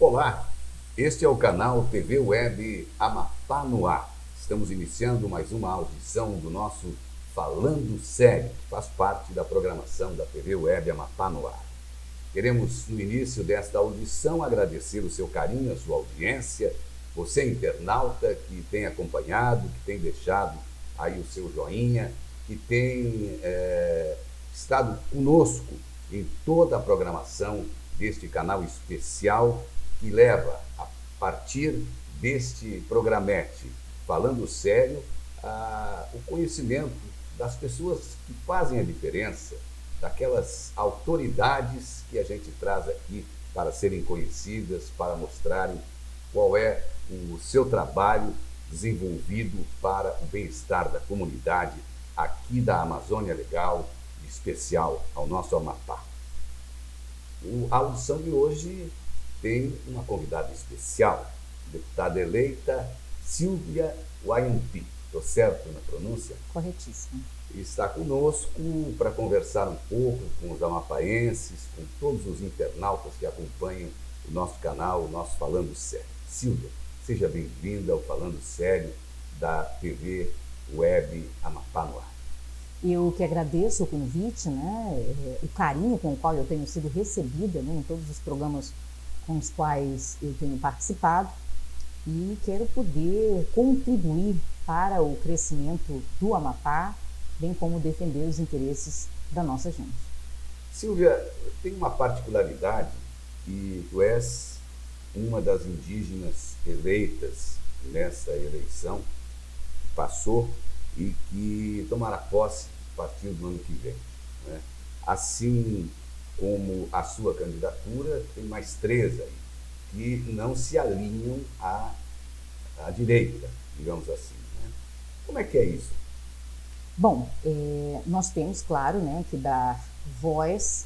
Olá, este é o canal TV Web Amapá no Ar. Estamos iniciando mais uma audição do nosso Falando Sério, que faz parte da programação da TV Web Amapá no Ar. Queremos, no início desta audição, agradecer o seu carinho, a sua audiência, você internauta que tem acompanhado, que tem deixado aí o seu joinha, que tem estado conosco em toda a programação deste canal especial que leva, a partir deste programete Falando Sério, o conhecimento das pessoas que fazem a diferença, daquelas autoridades que a gente traz aqui para serem conhecidas, para mostrarem qual é o seu trabalho desenvolvido para o bem-estar da comunidade aqui da Amazônia Legal, em especial ao nosso Amapá. A audição de hoje tem uma convidada especial, deputada eleita Silvia Waimpi. Estou certo na pronúncia? Corretíssimo. Está conosco para conversar um pouco com os amapaenses, com todos os internautas que acompanham o nosso canal, o nosso Falando Sério. Silvia, seja bem-vinda ao Falando Sério da TV Web Amapá no Ar. Eu que agradeço o convite, o carinho com o qual eu tenho sido recebida, em todos os programas com os quais eu tenho participado, e quero poder contribuir para o crescimento do Amapá, bem como defender os interesses da nossa gente. Silvia, tem uma particularidade, que tu és uma das indígenas eleitas nessa eleição que passou e que tomará posse a partir do ano que vem, né? Assim como a sua candidatura, tem mais 3 aí, que não se alinham à direita, digamos assim, né? Como é que é isso? Bom, nós temos, claro, que dar voz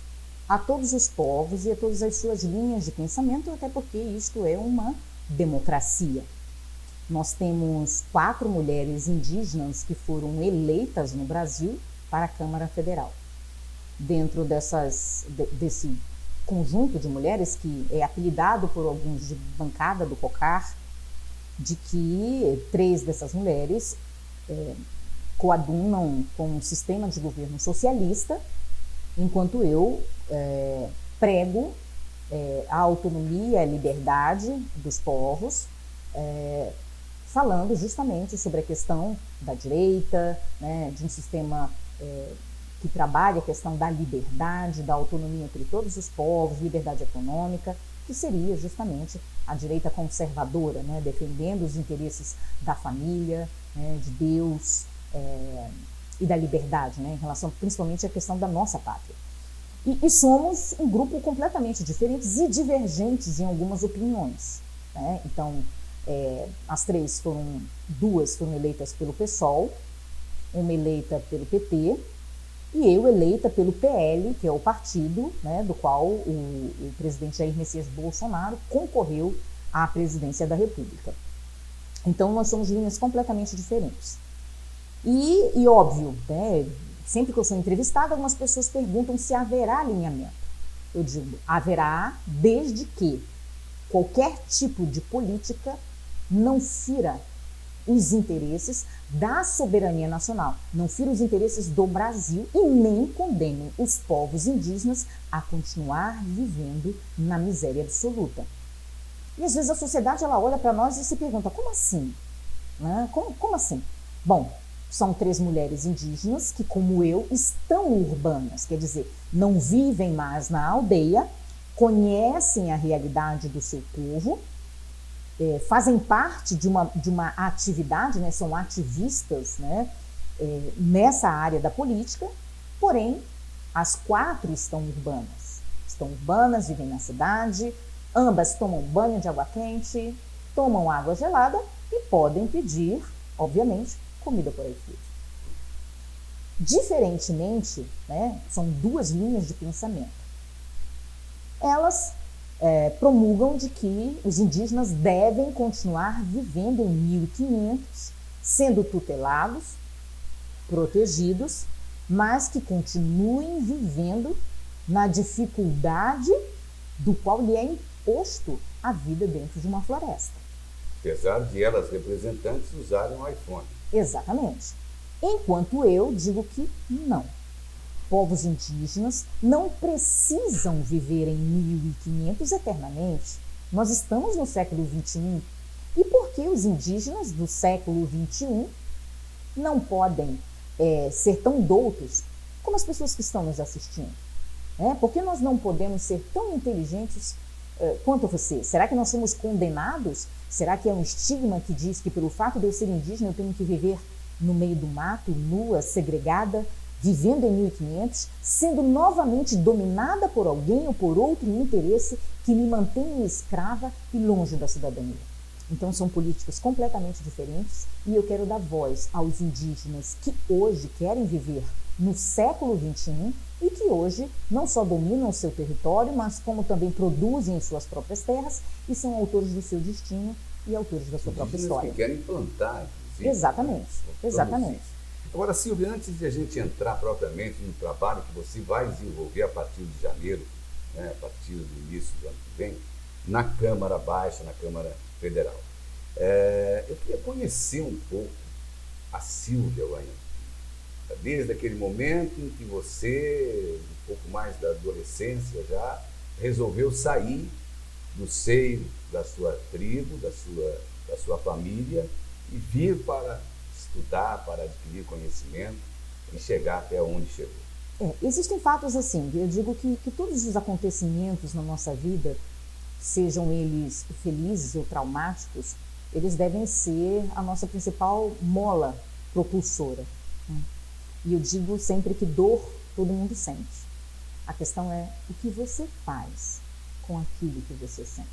a todos os povos e a todas as suas linhas de pensamento, até porque isto é uma democracia. Nós temos 4 mulheres indígenas que foram eleitas no Brasil para a Câmara Federal. Dentro desse conjunto de mulheres, que é apelidado por alguns de bancada do COCAR, de que 3 dessas mulheres coadunam com um sistema de governo socialista, enquanto eu prego a autonomia, a liberdade dos povos, falando justamente sobre a questão da direita, de um sistema que trabalha a questão da liberdade, da autonomia entre todos os povos, liberdade econômica, que seria justamente a direita conservadora, defendendo os interesses da família, de Deus e da liberdade, em relação principalmente à questão da nossa pátria. E somos um grupo completamente diferentes e divergentes em algumas opiniões, Então, as 2 foram eleitas pelo PSOL, uma eleita pelo PT e eu eleita pelo PL, que é o partido do qual o presidente Jair Messias Bolsonaro concorreu à presidência da República. Então, nós somos linhas completamente diferentes. E óbvio, sempre que eu sou entrevistada, algumas pessoas perguntam se haverá alinhamento. Eu digo, haverá, desde que qualquer tipo de política não fira os interesses da soberania nacional, não fira os interesses do Brasil e nem condene os povos indígenas a continuar vivendo na miséria absoluta. E às vezes a sociedade ela olha para nós e se pergunta, como assim? Como assim? Bom, são 3 mulheres indígenas que, como eu, estão urbanas, quer dizer, não vivem mais na aldeia, conhecem a realidade do seu povo, fazem parte de uma atividade, são ativistas nessa área da política, porém, as 4 estão urbanas, vivem na cidade, ambas tomam banho de água quente, tomam água gelada e podem pedir, obviamente, comida por iFood. Diferentemente, são 2 linhas de pensamento. Elas promulgam de que os indígenas devem continuar vivendo em 1500, sendo tutelados, protegidos, mas que continuem vivendo na dificuldade do qual lhe é imposto a vida dentro de uma floresta. Apesar de elas representantes usarem o iPhone. Exatamente. Enquanto eu digo que não. Povos indígenas não precisam viver em 1500 eternamente. Nós estamos no século XXI. E por que os indígenas do século XXI não podem ser tão doutos como as pessoas que estão nos assistindo? Por que nós não podemos ser tão inteligentes quanto você? Será que nós somos condenados? Será que é um estigma que diz que pelo fato de eu ser indígena eu tenho que viver no meio do mato, nua, segregada, vivendo em 1500, sendo novamente dominada por alguém ou por outro interesse que me mantém escrava e longe da cidadania? Então são políticas completamente diferentes e eu quero dar voz aos indígenas que hoje querem viver no século XXI e que hoje não só dominam o seu território, mas como também produzem em suas próprias terras e são autores do seu destino e autores da sua própria história. Que querem plantar, inclusive. Exatamente, exatamente. Agora, Silvia, antes de a gente entrar propriamente no trabalho que você vai desenvolver a partir de janeiro, a partir do início do ano que vem, na Câmara Baixa, na Câmara Federal, eu queria conhecer um pouco a Silvia Wanhampi. Desde aquele momento em que você, um pouco mais da adolescência já, resolveu sair do seio da sua tribo, da sua família e vir para estudar, para adquirir conhecimento e chegar até onde chegou. Existem fatos assim, eu digo que todos os acontecimentos na nossa vida, sejam eles felizes ou traumáticos, eles devem ser a nossa principal mola propulsora. E eu digo sempre que dor todo mundo sente. A questão é o que você faz com aquilo que você sente.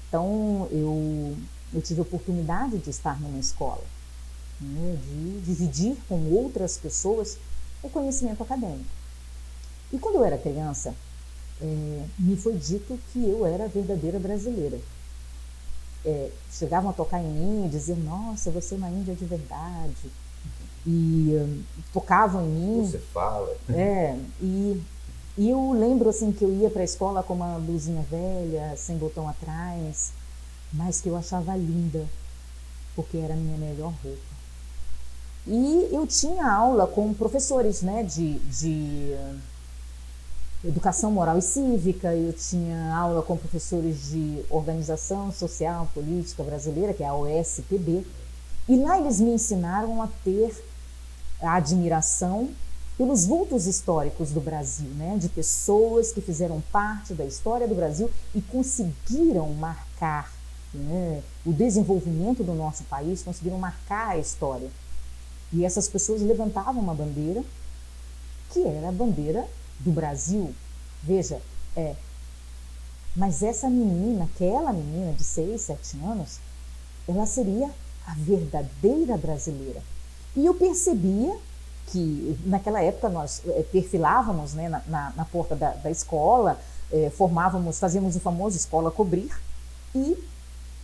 Então, eu tive a oportunidade de estar numa escola, de dividir com outras pessoas o conhecimento acadêmico. E quando eu era criança, me foi dito que eu era a verdadeira brasileira. Chegavam a tocar em mim e dizer, nossa, você é uma índia de verdade. E tocavam em mim. Você fala. E eu lembro assim que eu ia para a escola com uma blusinha velha, sem botão atrás, mas que eu achava linda, porque era a minha melhor roupa. E eu tinha aula com professores de educação moral e cívica, eu tinha aula com professores de organização social política brasileira, que é a OSPB, e lá eles me ensinaram a ter a admiração pelos vultos históricos do Brasil, de pessoas que fizeram parte da história do Brasil e conseguiram marcar o desenvolvimento do nosso país, conseguiram marcar a história. E essas pessoas levantavam uma bandeira que era a bandeira do Brasil. Veja, mas essa menina, aquela menina de 6, 7 anos, ela seria a verdadeira brasileira. E eu percebia que naquela época nós perfilávamos na porta da escola, fazíamos o famoso escola cobrir, e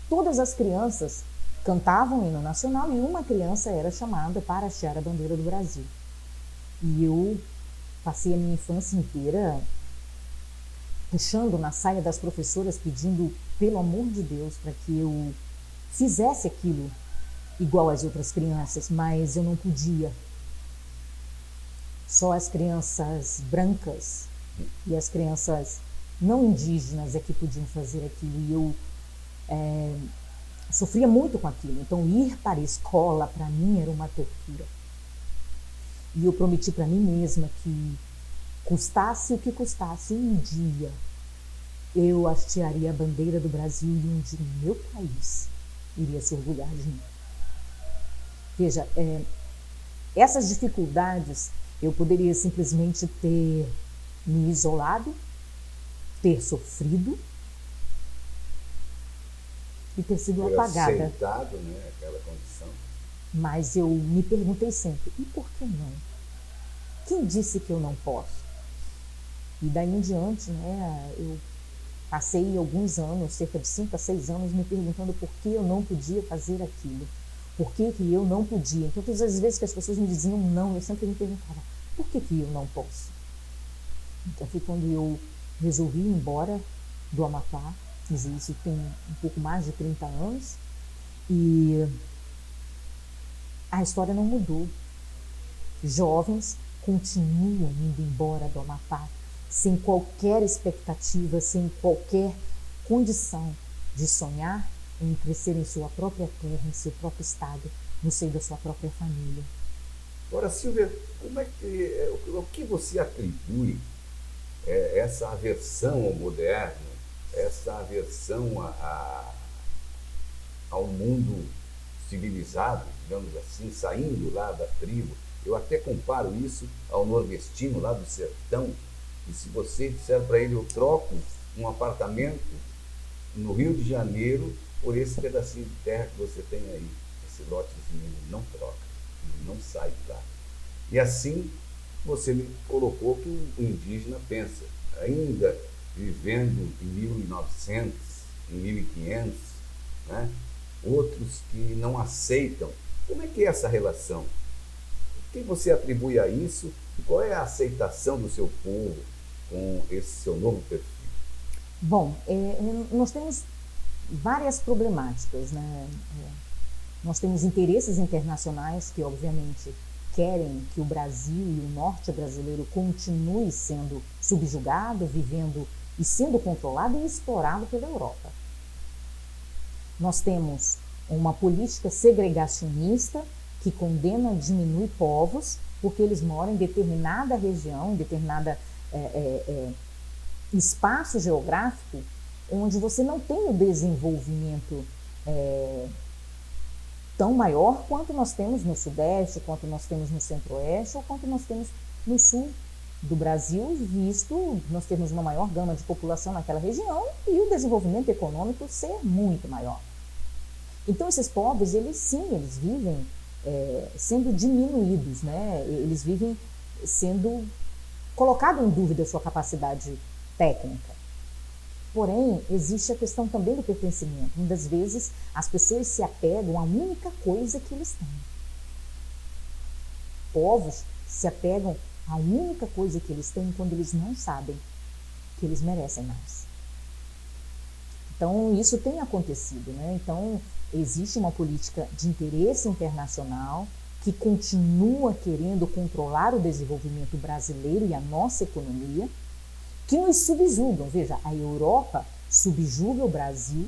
todas as crianças cantavam o hino nacional e uma criança era chamada para hastear a bandeira do Brasil. E eu passei a minha infância inteira puxando na saia das professoras, pedindo, pelo amor de Deus, para que eu fizesse aquilo igual às outras crianças, mas eu não podia. Só as crianças brancas e as crianças não indígenas é que podiam fazer aquilo. E eu sofria muito com aquilo. Então, ir para a escola, para mim, era uma tortura. E eu prometi para mim mesma que, custasse o que custasse, um dia eu hastearia a bandeira do Brasil e um dia o meu país iria se orgulhar de mim. Veja, essas dificuldades eu poderia simplesmente ter me isolado, ter sofrido e ter sido apagada. Aceitado, aquela condição. Mas eu me perguntei sempre, e por que não? Quem disse que eu não posso? E daí em diante, eu passei alguns anos, cerca de 5 a 6 anos, me perguntando por que eu não podia fazer aquilo. Por que eu não podia? Então, todas as vezes que as pessoas me diziam não, eu sempre me perguntava, por que eu não posso? Então, foi quando eu resolvi ir embora do Amapá, Existe, tem um pouco mais de 30 anos, e a história não mudou. Jovens continuam indo embora do Amapá sem qualquer expectativa, sem qualquer condição de sonhar em crescer em sua própria terra, em seu próprio estado, no seio da sua própria família. Agora, Silvia, o que você atribui essa aversão ao moderno, essa aversão ao mundo civilizado, digamos assim, saindo lá da tribo? Eu até comparo isso ao nordestino lá do sertão, e se você disser para ele, eu troco um apartamento no Rio de Janeiro por esse pedacinho de terra que você tem aí, esse lotezinho, ele não troca, ele não sai de lá. E assim você me colocou que o indígena pensa, ainda vivendo em 1900, em 1500, né? Outros que não aceitam. Como é que é essa relação? O que você atribui a isso e qual é a aceitação do seu povo com esse seu novo perfil? Bom, nós temos várias problemáticas, né? Nós temos interesses internacionais que, obviamente, querem que o Brasil e o norte brasileiro continue sendo subjugado, vivendo e sendo controlado e explorado pela Europa. Nós temos uma política segregacionista que condena e diminui povos porque eles moram em determinada região, em determinada espaço geográfico onde você não tem o desenvolvimento tão maior quanto nós temos no Sudeste, quanto nós temos no Centro-Oeste ou quanto nós temos no Sul do Brasil, visto nós temos uma maior gama de população naquela região e o desenvolvimento econômico ser muito maior. Então esses povos, eles vivem sendo diminuídos, né? Eles vivem sendo colocado em dúvida a sua capacidade técnica. Porém, existe a questão também do pertencimento. Muitas vezes as pessoas se apegam à única coisa que eles têm. Povos se apegam à única coisa que eles têm quando eles não sabem que eles merecem mais. Então, isso tem acontecido, né? Então, existe uma política de interesse internacional que continua querendo controlar o desenvolvimento brasileiro e a nossa economia, que nos subjugam. Veja, a Europa subjuga o Brasil,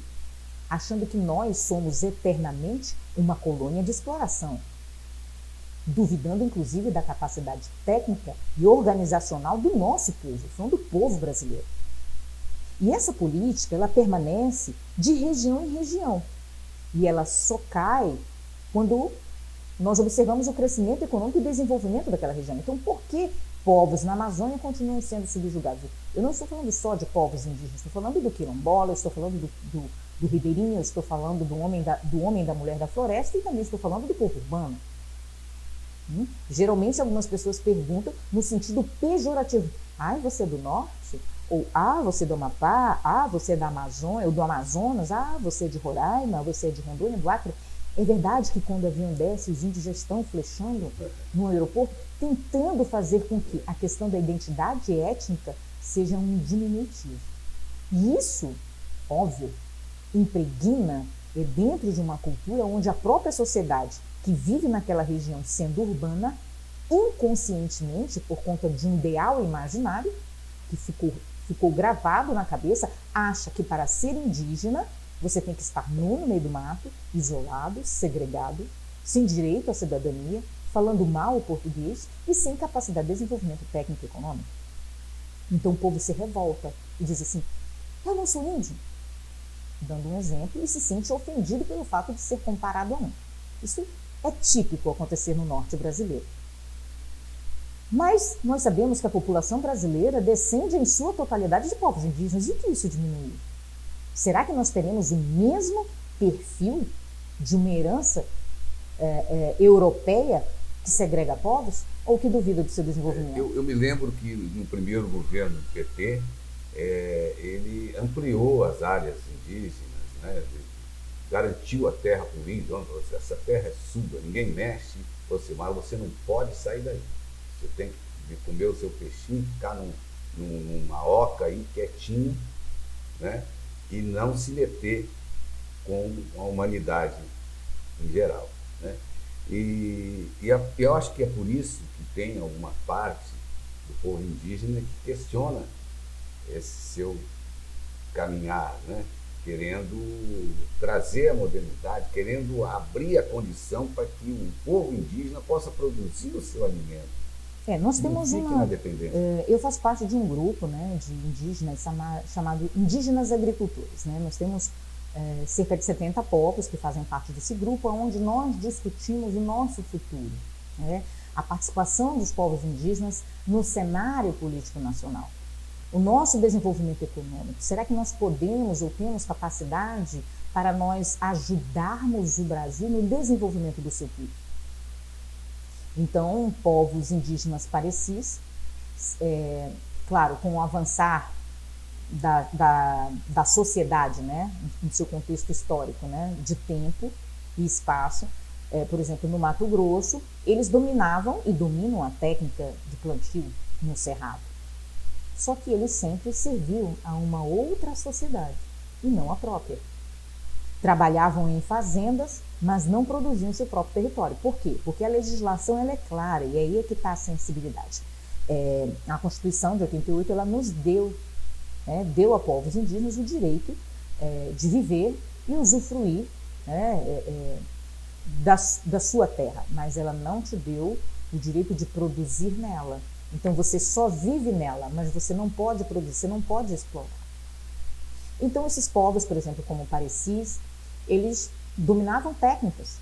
achando que nós somos eternamente uma colônia de exploração, duvidando inclusive da capacidade técnica e organizacional do nosso povo, falando do povo brasileiro. E essa política, ela permanece de região em região, e ela só cai quando nós observamos o crescimento econômico e desenvolvimento daquela região. Então, por que povos na Amazônia continuam sendo subjugados? Eu não estou falando só de povos indígenas, estou falando do quilombola, eu estou falando do ribeirinho, eu estou falando do homem da mulher da floresta e também estou falando do povo urbano. Geralmente algumas pessoas perguntam no sentido pejorativo. Ah, você é do norte? Ou você é do Amapá? Você é da Amazônia, ou do Amazonas? Você é de Roraima? Você é de Rondônia, do Acre? É verdade que quando o avião desce, os índios já estão flechando no aeroporto, tentando fazer com que a questão da identidade étnica seja um diminutivo. E isso, óbvio, impregna dentro de uma cultura onde a própria sociedade que vive naquela região sendo urbana, inconscientemente, por conta de um ideal imaginário que ficou gravado na cabeça, acha que para ser indígena você tem que estar no meio do mato, isolado, segregado, sem direito à cidadania, falando mal o português e sem capacidade de desenvolvimento técnico e econômico. Então o povo se revolta e diz assim: eu não sou índio, dando um exemplo, e se sente ofendido pelo fato de ser comparado a um. Isso é típico acontecer no norte brasileiro. Mas nós sabemos que a população brasileira descende em sua totalidade de povos indígenas e que isso diminuiu. Será que nós teremos o mesmo perfil de uma herança europeia que segrega povos ou que duvida do seu desenvolvimento? Eu me lembro que no primeiro governo do PT, ele ampliou as áreas indígenas, né? Garantiu a terra para o índio. Essa terra é sua, ninguém mexe, você não pode sair daí. Você tem que comer o seu peixinho, ficar numa oca aí quietinho, né? e não se meter com a humanidade em geral, né? Eu acho que é por isso que tem alguma parte do povo indígena que questiona esse seu caminhar, né? Querendo trazer a modernidade, querendo abrir a condição para que o povo indígena possa produzir o seu alimento. Nós temos na dependência. Eu faço parte de um grupo, né, de indígenas chamado Indígenas Agricultores, né? Nós temos cerca de 70 povos que fazem parte desse grupo, onde nós discutimos o nosso futuro, né? A participação dos povos indígenas no cenário político nacional. O nosso desenvolvimento econômico, será que nós podemos ou temos capacidade para nós ajudarmos o Brasil no desenvolvimento do seu PIB? Então, povos indígenas parecis, claro, com o avançar da sociedade, né, no seu contexto histórico, né, de tempo e espaço, por exemplo, no Mato Grosso, eles dominavam e dominam a técnica de plantio no cerrado. Só que eles sempre serviam a uma outra sociedade e não a própria. Trabalhavam em fazendas, mas não produziam seu próprio território. Por quê? Porque a legislação ela é clara e aí é que está a sensibilidade. A Constituição de 88 ela nos deu a povos indígenas o direito de viver e usufruir, da sua terra, mas ela não te deu o direito de produzir nela. Então você só vive nela, mas você não pode produzir, você não pode explorar. Então esses povos, por exemplo, como o parecis, eles dominavam técnicas,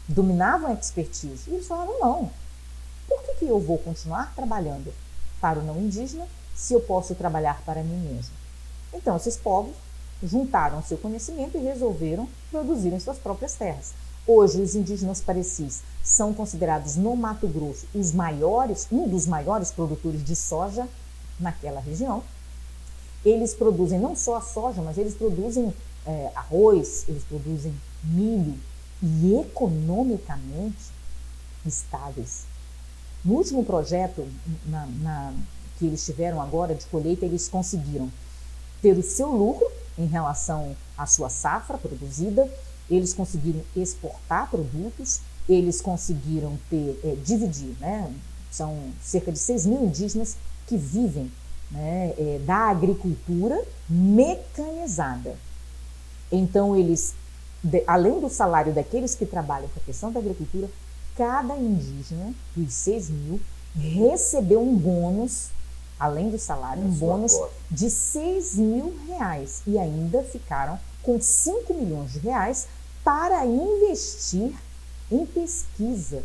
dominavam expertise. E eles falaram, não, por que eu vou continuar trabalhando para o não indígena se eu posso trabalhar para mim mesmo? Então esses povos juntaram seu conhecimento e resolveram produzir em suas próprias terras. Hoje os indígenas parecis são considerados no Mato Grosso um dos maiores produtores de soja naquela região. Eles produzem não só a soja, mas eles produzem arroz, eles produzem milho e economicamente estáveis. No último projeto que eles tiveram agora de colheita, eles conseguiram ter o seu lucro em relação à sua safra produzida, eles conseguiram exportar produtos, eles conseguiram dividir, né? São cerca de 6 mil indígenas que vivem, né, da agricultura mecanizada. Então, eles, além do salário daqueles que trabalham com a questão da agricultura, cada indígena dos 6 mil recebeu um bônus, além do salário, um bônus de 6 mil reais. E ainda ficaram com 5 milhões de reais para investir em pesquisa.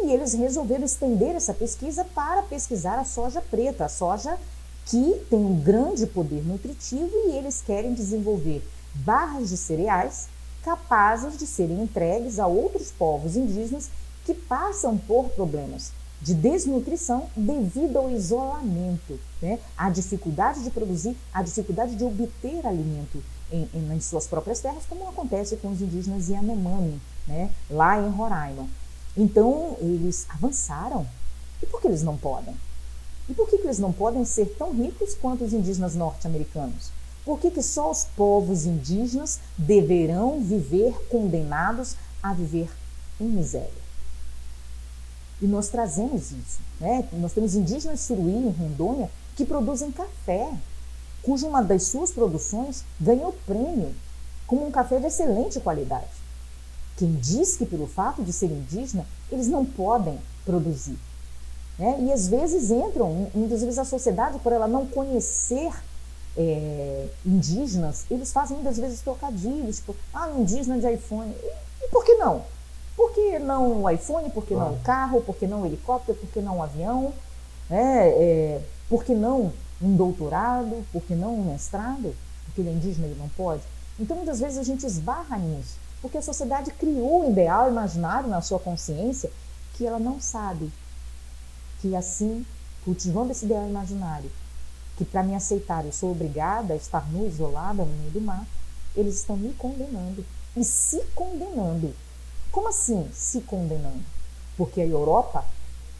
E eles resolveram estender essa pesquisa para pesquisar a soja preta, a soja que tem um grande poder nutritivo, e eles querem desenvolver barras de cereais capazes de serem entregues a outros povos indígenas que passam por problemas de desnutrição devido ao isolamento, né? A dificuldade de produzir, a dificuldade de obter alimento em suas próprias terras, como acontece com os indígenas Yanomami, né? Lá em Roraima. Então, eles avançaram. E por que eles não podem? E por que eles não podem ser tão ricos quanto os indígenas norte-americanos? Por que só os povos indígenas deverão viver condenados a viver em miséria? E nós trazemos isso, né? Nós temos indígenas Suruí, em Rondônia, que produzem café, cuja uma das suas produções ganhou prêmio como um café de excelente qualidade. Quem diz que pelo fato de ser indígena, eles não podem produzir, né? E às vezes entram, muitas vezes a sociedade, por ela não conhecer indígenas, eles fazem muitas vezes trocadilhos, tipo, indígena de iPhone. E por que não? Por que não o iPhone? Por que não o carro? Por que não o helicóptero? Por que não o avião? Por que não um doutorado? Por que não um mestrado? Porque ele é indígena e não pode? Então, muitas vezes a gente esbarra nisso, porque a sociedade criou um ideal imaginário na sua consciência que ela não sabe que assim, cultivando esse ideal imaginário, que para me aceitar eu sou obrigada a estar nu, isolada no meio do mar, eles estão me condenando e se condenando. Como assim se condenando? Porque a Europa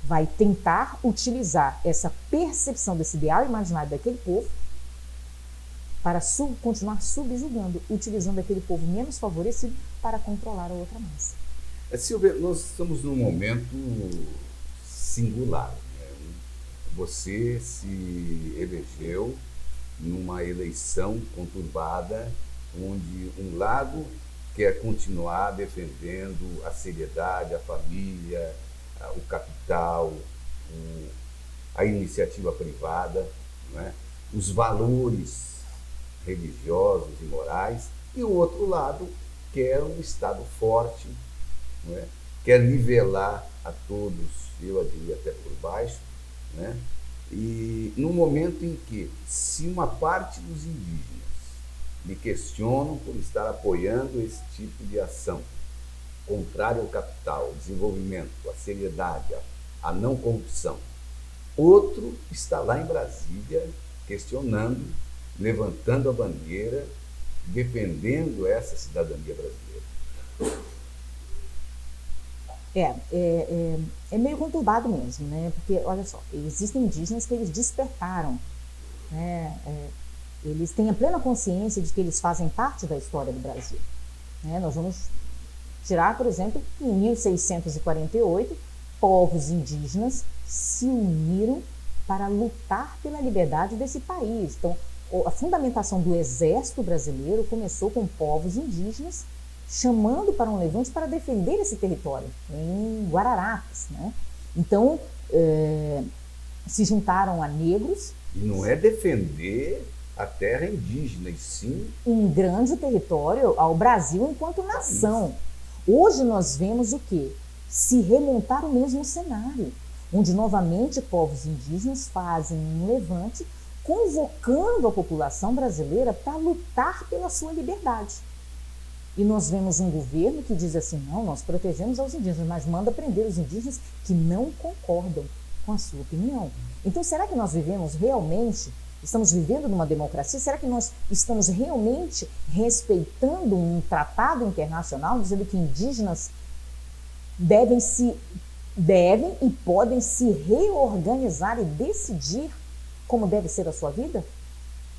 vai tentar utilizar essa percepção desse ideal imaginário daquele povo para continuar subjugando, utilizando aquele povo menos favorecido para controlar a outra massa. Silvia, nós estamos num momento singular, né? Você se elegeu numa eleição conturbada, onde um lado quer continuar defendendo a seriedade, a família, o capital, a iniciativa privada, né? Os valores religiosos e morais, e o outro lado quer um Estado forte, não é? Quer nivelar a todos, eu diria até por baixo, né? E no momento em que, se uma parte dos indígenas me questionam por estar apoiando esse tipo de ação contrária ao capital, ao desenvolvimento, à seriedade, à não corrupção, outro está lá em Brasília questionando, levantando a bandeira, defendendo essa cidadania brasileira. É meio conturbado mesmo, né? Porque, olha só, existem indígenas que eles despertaram, né? Eles têm a plena consciência de que eles fazem parte da história do Brasil, né? Nós vamos tirar, por exemplo, que em 1648, povos indígenas se uniram para lutar pela liberdade desse país. Então, a fundamentação do exército brasileiro começou com povos indígenas chamando para um levante para defender esse território, em Guararapes, né? Então, se juntaram a negros. E não é defender a terra indígena, e sim um grande território ao Brasil enquanto nação. Hoje nós vemos o quê? Se remontar o mesmo cenário, onde novamente povos indígenas fazem um levante, convocando a população brasileira para lutar pela sua liberdade. E nós vemos um governo que diz assim, não, nós protegemos aos indígenas, mas manda prender os indígenas que não concordam com a sua opinião. Então, será que nós estamos vivendo numa democracia? Será que nós estamos realmente respeitando um tratado internacional dizendo que indígenas devem e podem se reorganizar e decidir como deve ser a sua vida?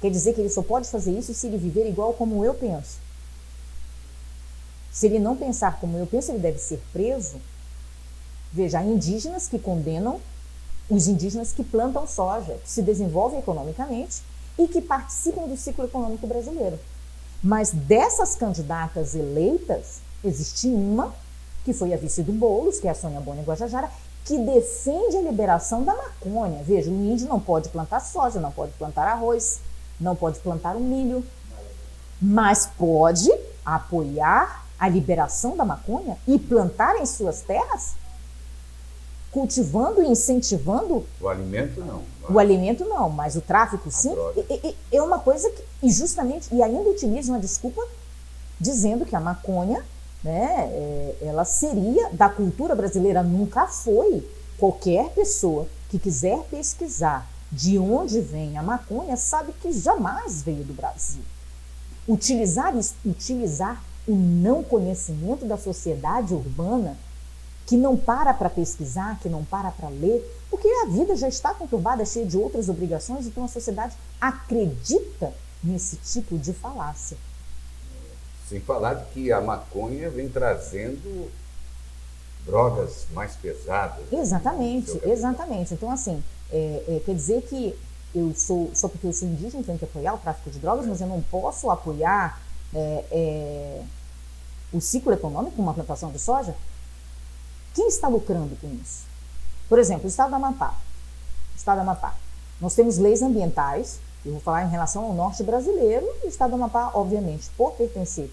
Quer dizer que ele só pode fazer isso se ele viver igual como eu penso. Se ele não pensar como eu penso, ele deve ser preso. Veja, há indígenas que condenam os indígenas que plantam soja, que se desenvolvem economicamente e que participam do ciclo econômico brasileiro. Mas dessas candidatas eleitas, existe uma, que foi a vice do Boulos, que é a Sônia Bona Guajajara, que defende a liberação da maconha. Veja, o índio não pode plantar soja, não pode plantar arroz, não pode plantar o milho, mas pode apoiar a liberação da maconha e plantar em suas terras, cultivando e incentivando. O alimento não. O alimento não, mas o tráfico sim. É uma coisa que, e ainda utilizam a desculpa dizendo que a maconha, né, ela seria da cultura brasileira. Nunca foi. Qualquer pessoa que quiser pesquisar de onde vem a maconha sabe que jamais veio do Brasil. Utilizar o não conhecimento da sociedade urbana, que não para pesquisar, que não para ler, porque a vida já está conturbada, cheia de outras obrigações, então a sociedade acredita nesse tipo de falácia. Sem falar de que a maconha vem trazendo drogas mais pesadas. Exatamente, exatamente. Então, assim, quer dizer que só porque eu sou indígena, tenho que apoiar o tráfico de drogas, mas eu não posso apoiar o ciclo econômico com uma plantação de soja? Quem está lucrando com isso? Por exemplo, o Estado do Amapá. Nós temos leis ambientais, eu vou falar em relação ao norte brasileiro, e o Estado do Amapá, obviamente, por pertencer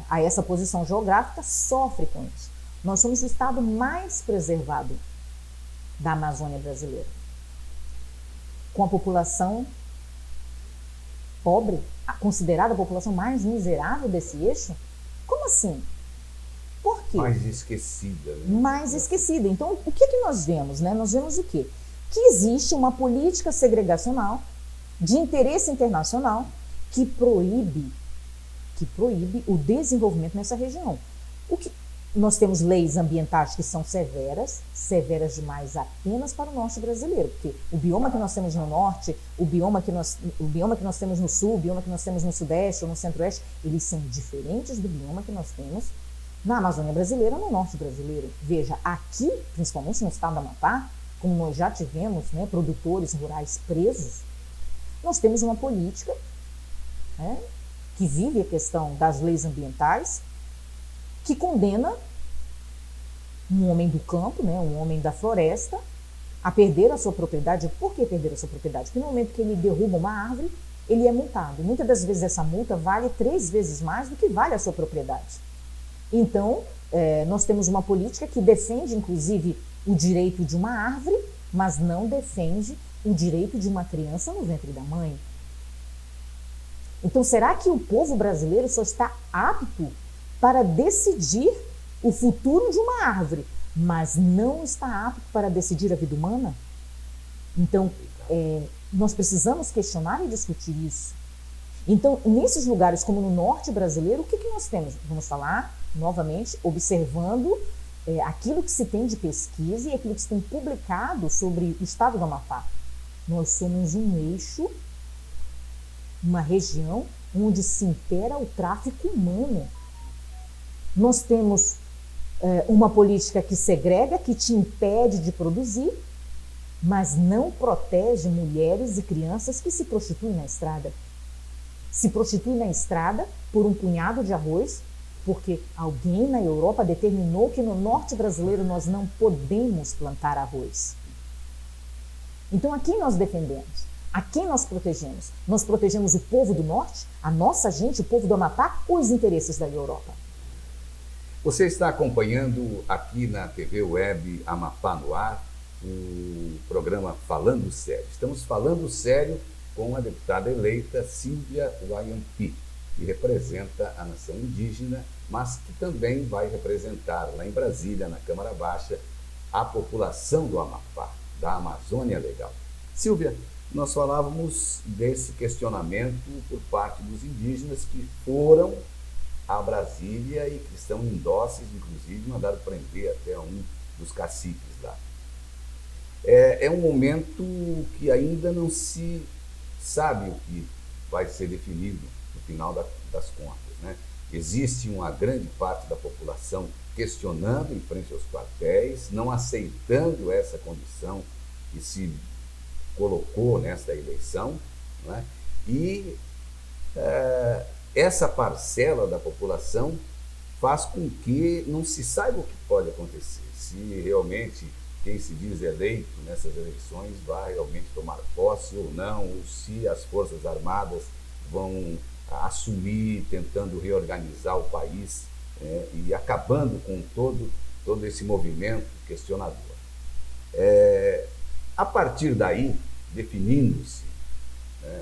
a essa posição geográfica, sofre com isso. Nós somos o estado mais preservado da Amazônia brasileira, com a população pobre, considerada a população mais miserável desse eixo. Como assim? Por quê? Mais esquecida. Né? Mais esquecida. Então, o que nós vemos? Né? Nós vemos o quê? Que existe uma política segregacional de interesse internacional que proíbe o desenvolvimento nessa região. Nós temos leis ambientais que são severas, severas demais apenas para o norte brasileiro, porque o bioma que nós temos no norte, o bioma que nós temos no sul, o bioma que nós temos no sudeste ou no centro-oeste, eles são diferentes do bioma que nós temos na Amazônia brasileira, no norte brasileiro. Veja, aqui, principalmente no estado do Amapá, como nós já tivemos, né, produtores rurais presos, nós temos uma política, né, que vive a questão das leis ambientais, que condena um homem do campo, né, um homem da floresta, a perder a sua propriedade. Por que perder a sua propriedade? Porque no momento que ele derruba uma árvore, ele é multado. Muitas das vezes essa multa vale 3 vezes mais do que vale a sua propriedade. Então, nós temos uma política que defende, inclusive, o direito de uma árvore, mas não defende o direito de uma criança no ventre da mãe. Então, será que o povo brasileiro só está apto para decidir o futuro de uma árvore, mas não está apto para decidir a vida humana? Então, nós precisamos questionar e discutir isso. Então, nesses lugares como no norte brasileiro, o que nós temos? Vamos falar, novamente, observando aquilo que se tem de pesquisa e aquilo que se tem publicado sobre o estado do Amapá. Nós somos um eixo, uma região onde se impera o tráfico humano. Nós temos uma política que segrega, que te impede de produzir, mas não protege mulheres e crianças que se prostituem na estrada. Se prostituem na estrada por um punhado de arroz, porque alguém na Europa determinou que no norte brasileiro nós não podemos plantar arroz. Então, a quem nós defendemos? A quem nós protegemos? Nós protegemos o povo do norte, a nossa gente, o povo do Amapá, ou os interesses da Europa? Você está acompanhando aqui na TV Web Amapá no Ar o programa Falando Sério. Estamos falando sério com a deputada eleita Silvia Wayampi, que representa a nação indígena, mas que também vai representar lá em Brasília, na Câmara Baixa, a população do Amapá, da Amazônia Legal. Silvia, nós falávamos desse questionamento por parte dos indígenas que foram a Brasília e que estão em dosses, inclusive mandaram prender até um dos caciques lá. É um momento que ainda não se sabe o que vai ser definido no final das contas, né? Existe uma grande parte da população questionando em frente aos quartéis, não aceitando essa condição que se colocou nesta eleição, né? E essa parcela da população faz com que não se saiba o que pode acontecer, se realmente quem se diz eleito nessas eleições vai realmente tomar posse ou não, ou se as Forças Armadas vão assumir, tentando reorganizar o país e acabando com todo esse movimento questionador. A partir daí, definindo-se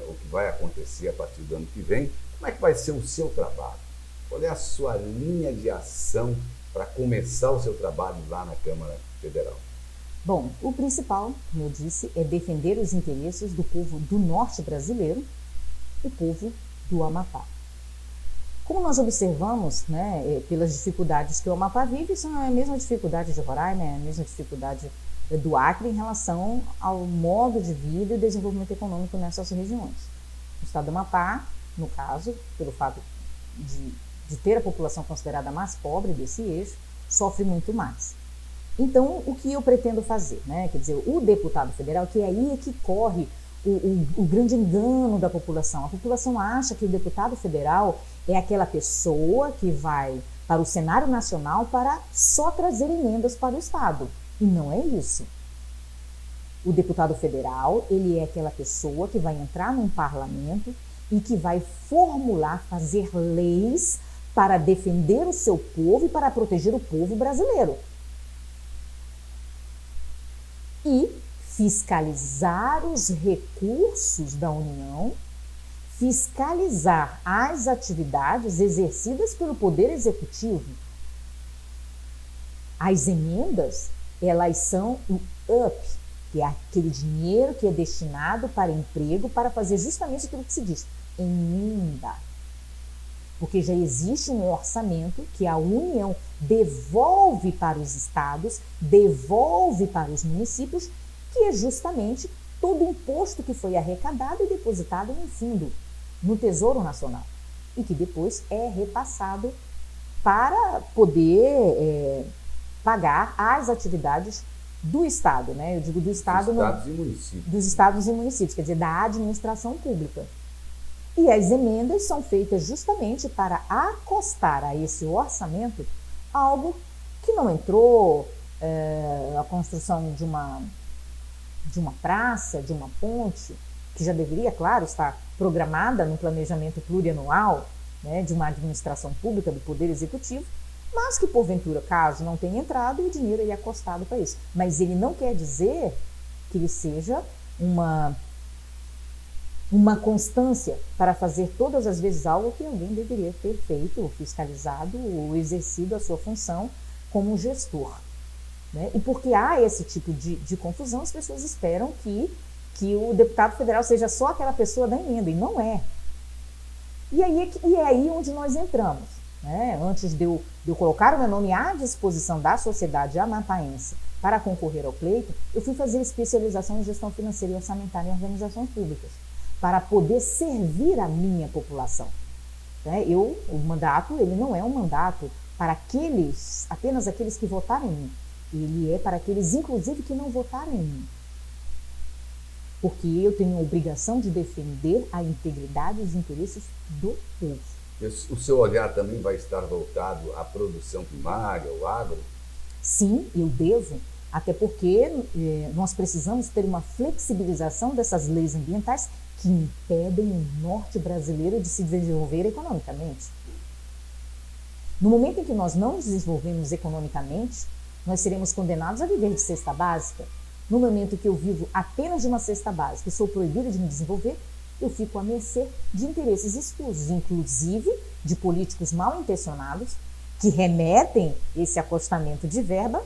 o que vai acontecer a partir do ano que vem, como é que vai ser o seu trabalho? Qual é a sua linha de ação para começar o seu trabalho lá na Câmara Federal? Bom, o principal, como eu disse, é defender os interesses do povo do norte brasileiro, o povo do Amapá. Como nós observamos, né, pelas dificuldades que o Amapá vive, são a mesma dificuldade de Roraima, a mesma dificuldade do Acre em relação ao modo de vida e desenvolvimento econômico nessas regiões. O estado do Amapá, no caso, pelo fato de ter a população considerada mais pobre desse eixo, sofre muito mais. Então, o que eu pretendo fazer, né? Quer dizer, o deputado federal, que é aí que corre o grande engano da população. A população acha que o deputado federal é aquela pessoa que vai para o cenário nacional para só trazer emendas para o Estado. E não é isso. O deputado federal, ele é aquela pessoa que vai entrar num parlamento e que vai formular, fazer leis para defender o seu povo e para proteger o povo brasileiro. E fiscalizar os recursos da União, fiscalizar as atividades exercidas pelo Poder Executivo. As emendas, elas são o UP, que é aquele dinheiro que é destinado para emprego, para fazer justamente aquilo que se diz, emenda. porque já existe um orçamento que a União devolve para os estados, devolve para os municípios, que é justamente todo o imposto que foi arrecadado e depositado no fundo, no Tesouro Nacional, e que depois é repassado para poder pagar as atividades do Estado, né? Eu digo do Estado... Estados e municípios. Dos estados e municípios, quer dizer, da administração pública. E as emendas são feitas justamente para acostar a esse orçamento algo que não entrou, a construção de uma praça, de uma ponte, que já deveria, claro, estar programada no planejamento plurianual, né, de uma administração pública, do Poder Executivo, mas que, porventura, caso não tenha entrado, o dinheiro é acostado para isso. Mas ele não quer dizer que ele seja uma constância para fazer todas as vezes algo que alguém deveria ter feito, ou fiscalizado, ou exercido a sua função como gestor. Né? E porque há esse tipo de confusão, as pessoas esperam que o deputado federal seja só aquela pessoa da emenda, e não é. E é aí onde nós entramos. Né? Antes de eu colocar o meu nome à disposição da sociedade amataense para concorrer ao pleito, eu fui fazer especialização em gestão financeira e orçamentária em organizações públicas, para poder servir a minha população. Né? O mandato, ele não é um mandato para apenas aqueles que votaram em mim. Ele é para aqueles, inclusive, que não votaram em mim. Porque eu tenho a obrigação de defender a integridade e os interesses do povo. O seu olhar também vai estar voltado à produção primária, ao agro? Sim, eu devo, até porque nós precisamos ter uma flexibilização dessas leis ambientais que impedem o norte brasileiro de se desenvolver economicamente. No momento em que nós não nos desenvolvemos economicamente, nós seremos condenados a viver de cesta básica. No momento que eu vivo apenas de uma cesta básica e sou proibida de me desenvolver, eu fico à mercê de interesses escusos, inclusive de políticos mal intencionados, que remetem esse acostamento de verba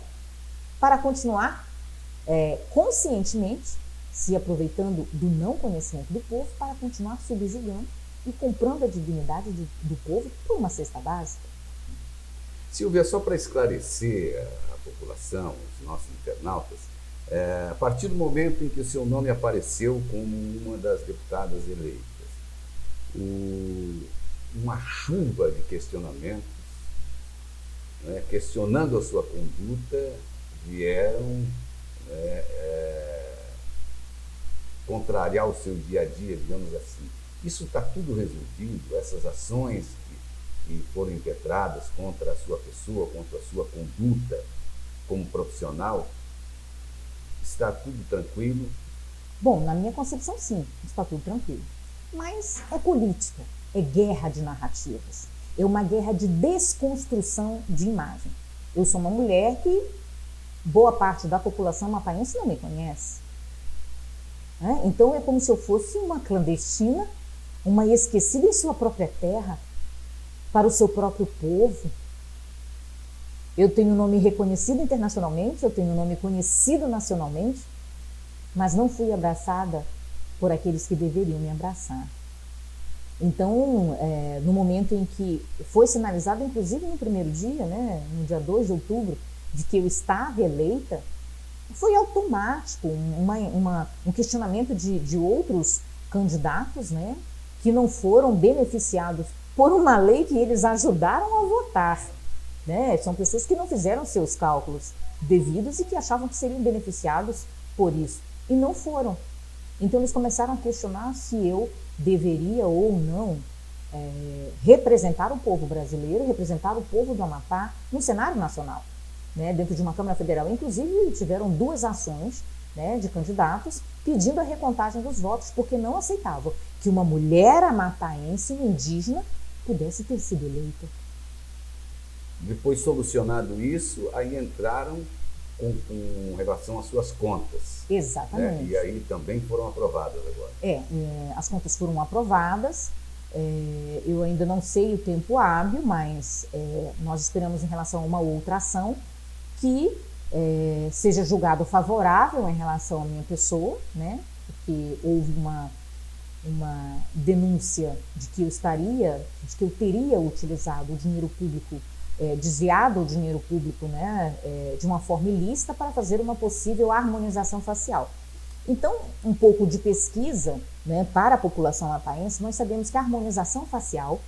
para continuar conscientemente se aproveitando do não conhecimento do povo para continuar subjugando e comprando a dignidade do povo por uma cesta básica. Silvia, só para esclarecer a população, os nossos internautas, a partir do momento em que o seu nome apareceu como uma das deputadas eleitas, uma chuva de questionamentos, né, questionando a sua conduta, vieram contrariar o seu dia a dia, digamos assim. Isso está tudo resolvido, essas ações que foram impetradas contra a sua pessoa, contra a sua conduta como profissional, está tudo tranquilo? Bom, na minha concepção, sim, está tudo tranquilo. Mas é política, é guerra de narrativas, é uma guerra de desconstrução de imagem. Eu sou uma mulher que boa parte da população amataense não me conhece. Então é como se eu fosse uma clandestina, uma esquecida em sua própria terra, para o seu próprio povo. Eu tenho um nome reconhecido internacionalmente, eu tenho um nome conhecido nacionalmente, mas não fui abraçada por aqueles que deveriam me abraçar. Então, no momento em que foi sinalizado, inclusive no primeiro dia, né, no dia 2 de outubro, de que eu estava eleita, foi automático um questionamento de outros candidatos, né, que não foram beneficiados por uma lei que eles ajudaram a votar. Né? São pessoas que não fizeram seus cálculos devidos e que achavam que seriam beneficiados por isso, e não foram. Então eles começaram a questionar se eu deveria ou não representar o povo brasileiro, representar o povo do Amapá no cenário nacional, né? Dentro de uma Câmara Federal. Inclusive tiveram 2 ações, né, de candidatos pedindo a recontagem dos votos, porque não aceitavam que uma mulher amataense, uma indígena, pudesse ter sido eleita. Depois solucionado isso, aí entraram com relação às suas contas. Exatamente. Né? E aí também foram aprovadas agora. As contas foram aprovadas. Eu ainda não sei o tempo hábil, mas nós esperamos em relação a uma outra ação que seja julgado favorável em relação à minha pessoa, né? Porque houve uma denúncia de que eu teria utilizado o dinheiro público, desviado o dinheiro público, né, de uma forma ilícita para fazer uma possível harmonização facial. Então, um pouco de pesquisa, né, para a população lataense, nós sabemos que a harmonização facial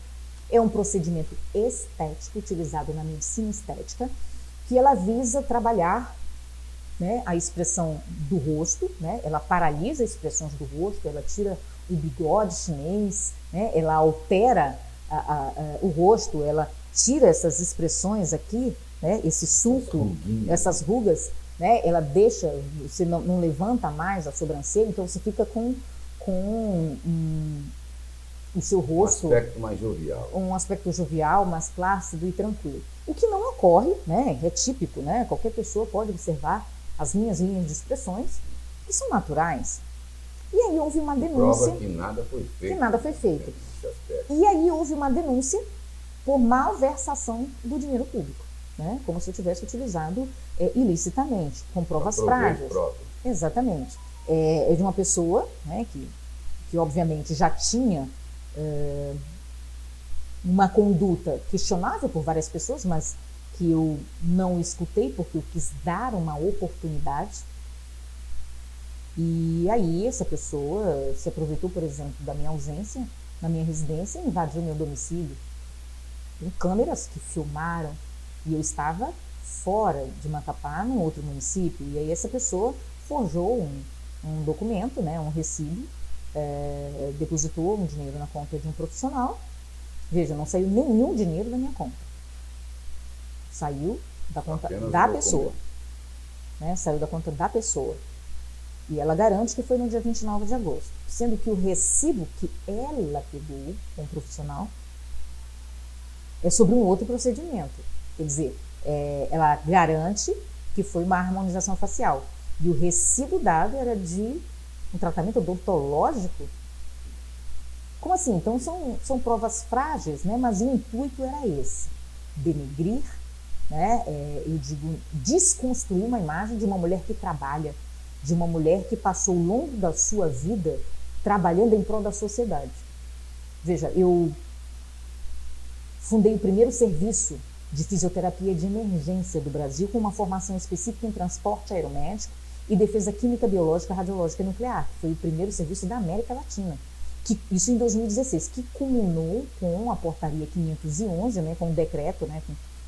é um procedimento estético utilizado na medicina estética, que ela visa trabalhar, né, a expressão do rosto, né, ela paralisa as expressões do rosto, ela tira o bigode chinês, né, ela altera o rosto, ela tira essas expressões aqui, né, esse sulco, essas rugas, né, ela deixa, você não levanta mais a sobrancelha, então você fica com o seu rosto... Um aspecto mais jovial. Um aspecto jovial, mais plácido e tranquilo. O que não ocorre, né, é típico, né, qualquer pessoa pode observar as minhas linhas de expressões, que são naturais. E aí houve uma denúncia... Prova que nada foi feito. Que nada foi feito. E aí houve uma denúncia por malversação do dinheiro público, né, como se eu tivesse utilizado ilicitamente, com provas frágeis. Exatamente. É de uma pessoa, né, que obviamente já tinha uma conduta questionável por várias pessoas, mas que eu não escutei porque eu quis dar uma oportunidade. E aí essa pessoa se aproveitou, por exemplo, da minha ausência na minha residência e invadiu meu domicílio. Tem câmeras que filmaram e eu estava fora de Macapá, num outro município. E aí essa pessoa forjou um documento, né, um recibo, depositou um dinheiro na conta de um profissional. Veja, não saiu nenhum dinheiro da minha conta. Saiu da conta da pessoa. Né, saiu da conta da pessoa. E ela garante que foi no dia 29 de agosto. Sendo que o recibo que ela pegou com o profissional é sobre um outro procedimento. Quer dizer, ela garante que foi uma harmonização facial. E o recibo dado era de um tratamento odontológico. Como assim? Então são provas frágeis, né? Mas o intuito era esse: denegrir, né? Eu digo, desconstruir uma imagem de uma mulher que trabalha, de uma mulher que passou ao longo da sua vida trabalhando em prol da sociedade. Veja, eu fundei o primeiro serviço de fisioterapia de emergência do Brasil, com uma formação específica em transporte aeromédico e defesa química, biológica, radiológica e nuclear, que foi o primeiro serviço da América Latina. Isso em 2016, que culminou com a portaria 511, né, com um decreto, né,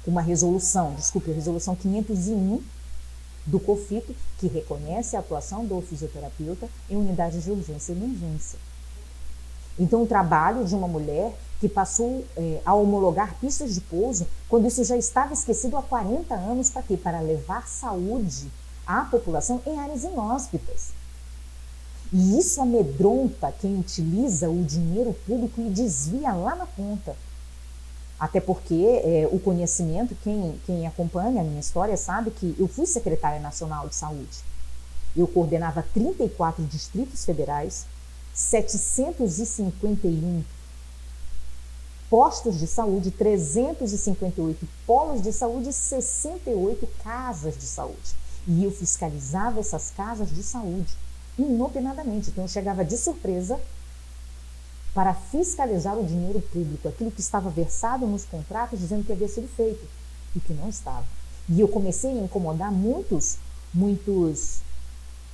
com uma resolução, a resolução 501 do COFITO, que reconhece a atuação do fisioterapeuta em unidades de urgência e emergência. Então, o trabalho de uma mulher que passou a homologar pistas de pouso, quando isso já estava esquecido há 40 anos, para quê? Para levar saúde à população em áreas inóspitas. E isso amedronta quem utiliza o dinheiro público e desvia lá na ponta. Até porque o conhecimento, quem acompanha a minha história sabe que eu fui secretária nacional de saúde. Eu coordenava 34 distritos federais, 751 postos de saúde, 358 polos de saúde e 68 casas de saúde. E eu fiscalizava essas casas de saúde inopinadamente. Então eu chegava de surpresa para fiscalizar o dinheiro público, aquilo que estava versado nos contratos dizendo que havia sido feito e que não estava. E eu comecei a incomodar muitos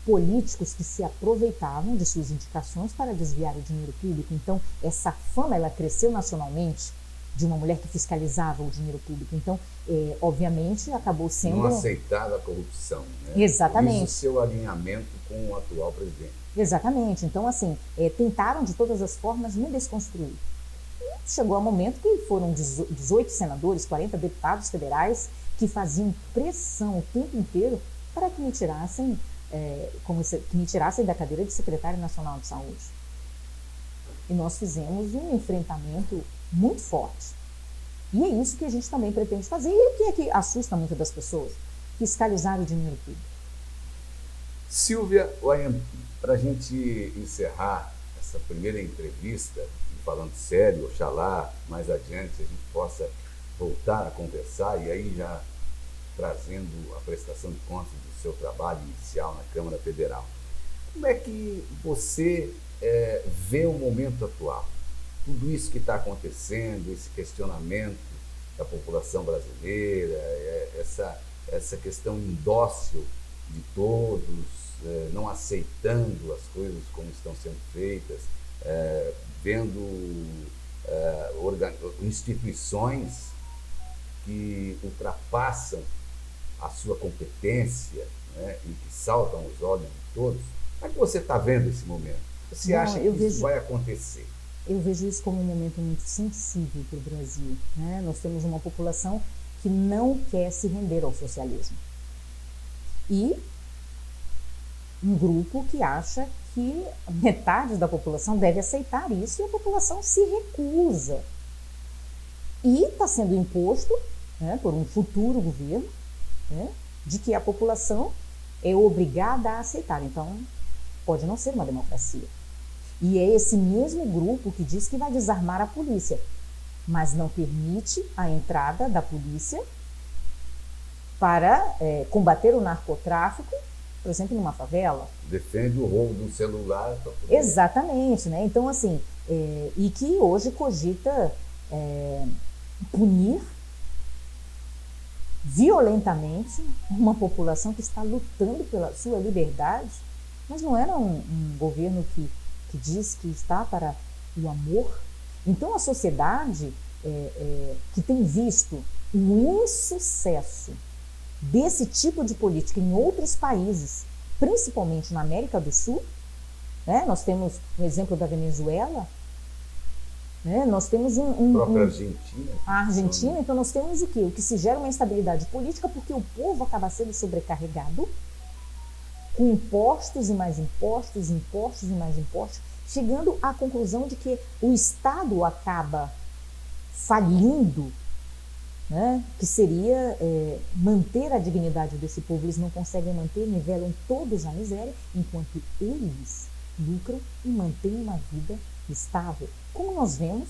políticos que se aproveitavam de suas indicações para desviar o dinheiro público. Então, essa fama, ela cresceu nacionalmente de uma mulher que fiscalizava o dinheiro público. Então, obviamente, acabou sendo... Não aceitava a corrupção, né? Exatamente. Isso seu alinhamento com o atual presidente. Exatamente. Então, assim, tentaram de todas as formas me desconstruir. E chegou ao momento que foram 18 senadores, 40 deputados federais que faziam pressão o tempo inteiro para que me tirassem da cadeira de secretária nacional de saúde. E nós fizemos um enfrentamento muito forte. E é isso que a gente também pretende fazer. E o que é que assusta muito das pessoas? Fiscalizar o dinheiro público. Silvia, para a gente encerrar essa primeira entrevista, falando sério, oxalá mais adiante a gente possa voltar a conversar e aí já trazendo a prestação de contas do seu trabalho inicial na Câmara Federal. Como é que você vê o momento atual? Tudo isso que está acontecendo, esse questionamento da população brasileira, essa questão indócil de todos, não aceitando as coisas como estão sendo feitas, vendo instituições que ultrapassam a sua competência, né, e que saltam os olhos de todos. Como é que você está vendo esse momento? Você acha que isso vai acontecer? Eu vejo isso como um momento muito sensível para o Brasil, né? Nós temos uma população que não quer se render ao socialismo. E um grupo que acha que metade da população deve aceitar isso e a população se recusa. E está sendo imposto, né, por um futuro governo, né, de que a população é obrigada a aceitar. Então, pode não ser uma democracia. E é esse mesmo grupo que diz que vai desarmar a polícia, mas não permite a entrada da polícia para combater o narcotráfico, por exemplo, numa favela. Defende o roubo do celular. Exatamente, né? Então, assim, e que hoje cogita punir violentamente uma população que está lutando pela sua liberdade, mas não era um governo que diz que está para o amor. Então a sociedade que tem visto o insucesso desse tipo de política em outros países, principalmente na América do Sul, né? Nós temos o exemplo da Venezuela, né? Nós temos Argentina. A Argentina, então nós temos o quê? O que se gera uma instabilidade política porque o povo acaba sendo sobrecarregado com impostos e mais impostos, impostos e mais impostos, chegando à conclusão de que o Estado acaba falindo, né? Que seria manter a dignidade desse povo. Eles não conseguem manter, nivelam todos a miséria, enquanto eles lucram e mantêm uma vida estável, como nós vemos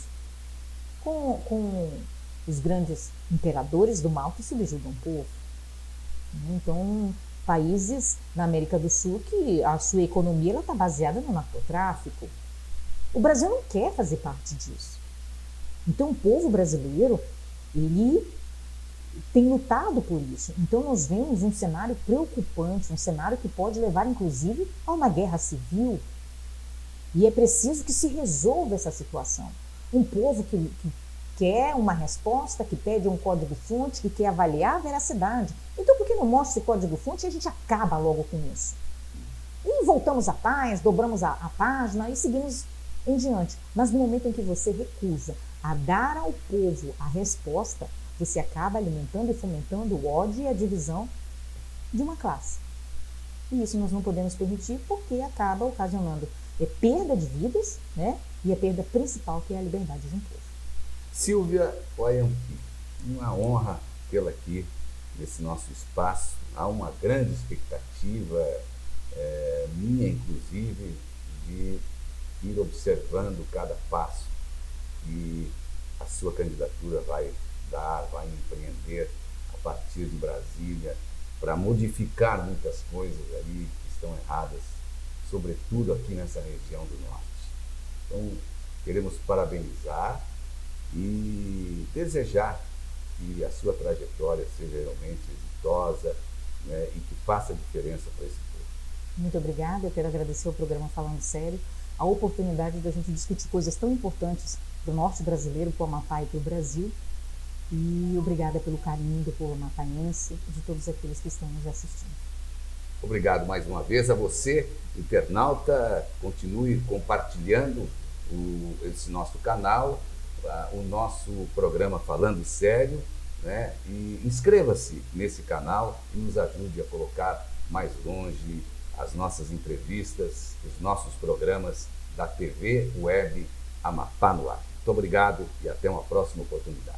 com os grandes imperadores do mal que subjugam o povo. Então, países na América do Sul que a sua economia está baseada no narcotráfico. O Brasil não quer fazer parte disso. Então, o povo brasileiro, ele tem lutado por isso. Então, nós vemos um cenário preocupante, um cenário que pode levar, inclusive, a uma guerra civil. E é preciso que se resolva essa situação. Um povo que quer uma resposta, que pede um código-fonte, que quer avaliar a veracidade. Então, por que não mostra esse código-fonte e a gente acaba logo com isso? E voltamos à paz, dobramos a página e seguimos em diante. Mas no momento em que você recusa a dar ao povo a resposta, você acaba alimentando e fomentando o ódio e a divisão de uma classe. E isso nós não podemos permitir porque acaba ocasionando perda de vidas, né? E a perda principal, que é a liberdade de um povo. Silvia Wayampi, uma honra tê-la aqui nesse nosso espaço. Há uma grande expectativa, minha inclusive, de ir observando cada passo que a sua candidatura vai dar, vai empreender a partir de Brasília, para modificar muitas coisas ali que estão erradas, sobretudo aqui nessa região do Norte. Então, queremos parabenizar e desejar que a sua trajetória seja realmente exitosa, né, e que faça diferença para esse povo. Muito obrigada, eu quero agradecer ao programa Falando Sério, a oportunidade da gente discutir coisas tão importantes para o Norte brasileiro, para o Amapá e para o Brasil. E obrigada pelo carinho do povo amapaiense e de todos aqueles que estão nos assistindo. Obrigado mais uma vez a você, internauta. Continue compartilhando esse nosso canal, o nosso programa Falando Sério, né? E inscreva-se nesse canal e nos ajude a colocar mais longe as nossas entrevistas, os nossos programas da TV Web Amapá no Ar. Muito obrigado e até uma próxima oportunidade.